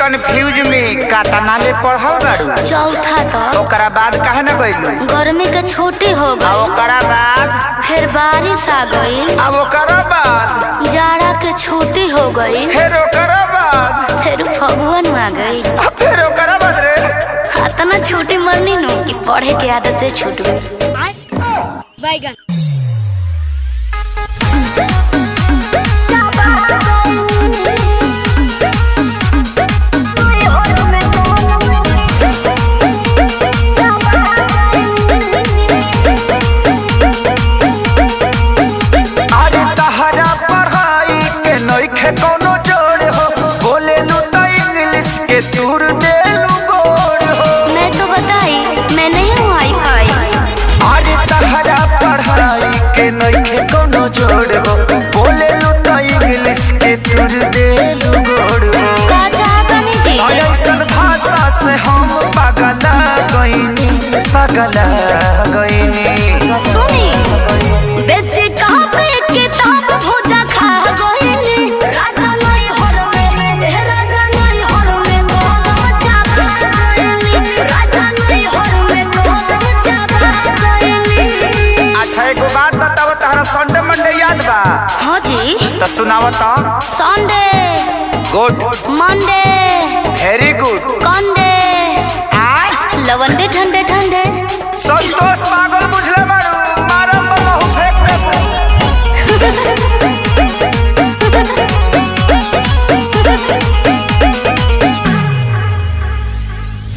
Confuse में कातना ले पढ़ल बाड़ू? चौथा तक। ओकरा बाद काहे न गइलू? गर्मी के छुट्टी हो आ गई। ओकरा बाद फिर बारिश आ गई। अब ओकरा बाद जाड़ा के छुट्टी हो गई। फिर ओकरा बाद फिर फगुन आ गई। फिर ओकरा बाद रे इतना छुट्टी मरनी नु कि पढ़े के आदत छूट गई। बैगन कोनो जोड़ हो, बोले लू तो इंग्लिश के तूर दे लू गोड़ हो। मैं तो बताई मैं नहीं हूँ वाईफाई। अरे तहरा पढ़ाई के नइखे कोनो जोड़ हो, बोले लू तो इंग्लिश के तूर दे लू गोड़ हो। का चाहतनी जी? ऐसन भाषा से हम पगला गइनी, पगला गइनी। सुनी बेचे कापे किताब भोजा खा गइनी। राजा नहीं हर में, राजा नहीं हर में गोलम चापा गइनी। राजा नहीं हर में गोलम चापा गइनी। अच्छा एगो बात बताओ, तहरा संडे मंडे याद बा? हाँ जी। तो सुनाओ तो। Sunday, good, Monday, very good, कंडे, लवंडे ठंडे ठंडे। संतोष पागल बुझले बाड़ू, मारम बहु फेंक देबू।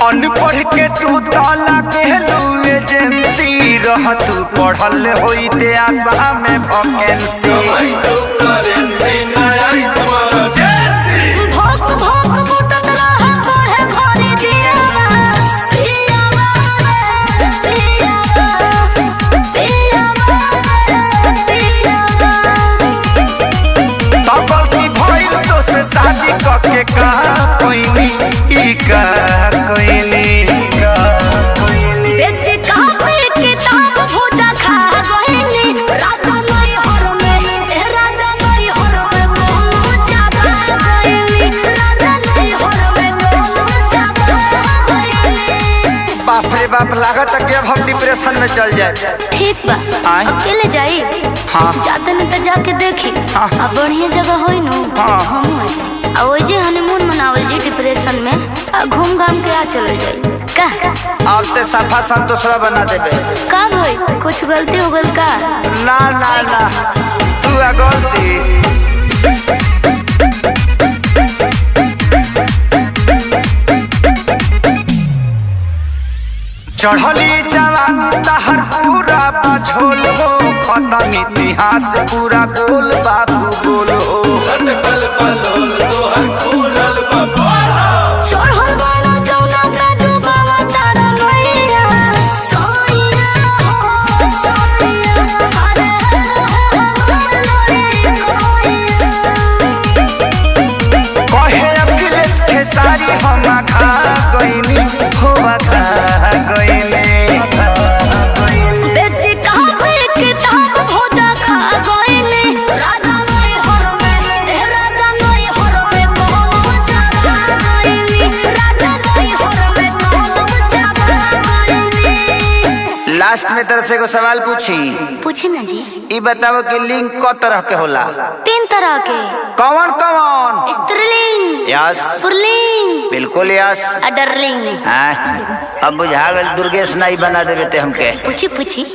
अनपढ़ के तू ताला कहलू एजेंसी, रह तू पढ़ल होइते आशा में वैकेंसी। भोग भोग बुतत रहा पढ़े घरे दियावा। पियावा रे पियावा, पियावा रे पियावा। तो गलती भइल तो से शादी करके का कोइनी, ई का कोइनी। बेचे कापे किताब भोजा खा गइनी। राजा नहीं हर में, राजा नहीं हर में गोलम चापा गइनी। राजा नहीं हर में गोलम चापा गइनी। बाप रे बाप, लागत है कि अब हम डिप्रेशन में चल जाए। ठीक बा, आय? अकेले जाई? हाँ। जाते न तो जाके देखी। हाँ। अब बढ़िया जगह होई नु। हाँ। हम आ जाए। आ ओजे हनीमून मनावल जी डिप्रेशन में। आ घूम घाम के आ चल जाई। का अब ते सफा संतोषवा बना देबे। का भाई कुछ गलती हो गल का? ना ना ना, तू आ गलती। चढ़ली जवानी तहर पूरा बझोल हो, खत्म इतिहास पूरा गोल बाबू गोल हो। चढ़ल बाड़ा जौना पे डूबावा तारा नैया। सोइया हो सोइया, अरे लड़े कोइया। कहे अखिलेश खेसारी हम खा गइनी, हो खा गइनी। बेचे कापे किताब भोजा खा गइनी। राजा नहीं हर में, राजा नहीं हर में गोलम चापा गइनी। राजा नहीं हर में गोलम चापा गइनी। लास्ट में तरह से को सवाल पूछी। पूछे ना जी। ई बताओ कि लिंग क तरह के होला? 3 तरह के। कौन कौन? स्त्रीलिंग, यस, पुल्लिंग, बिल्कुल यस। अडरलिंग। हाँ, अब बुझा गल दुर्गेश नाई बना देवे ते हमके। पूछी पूछी।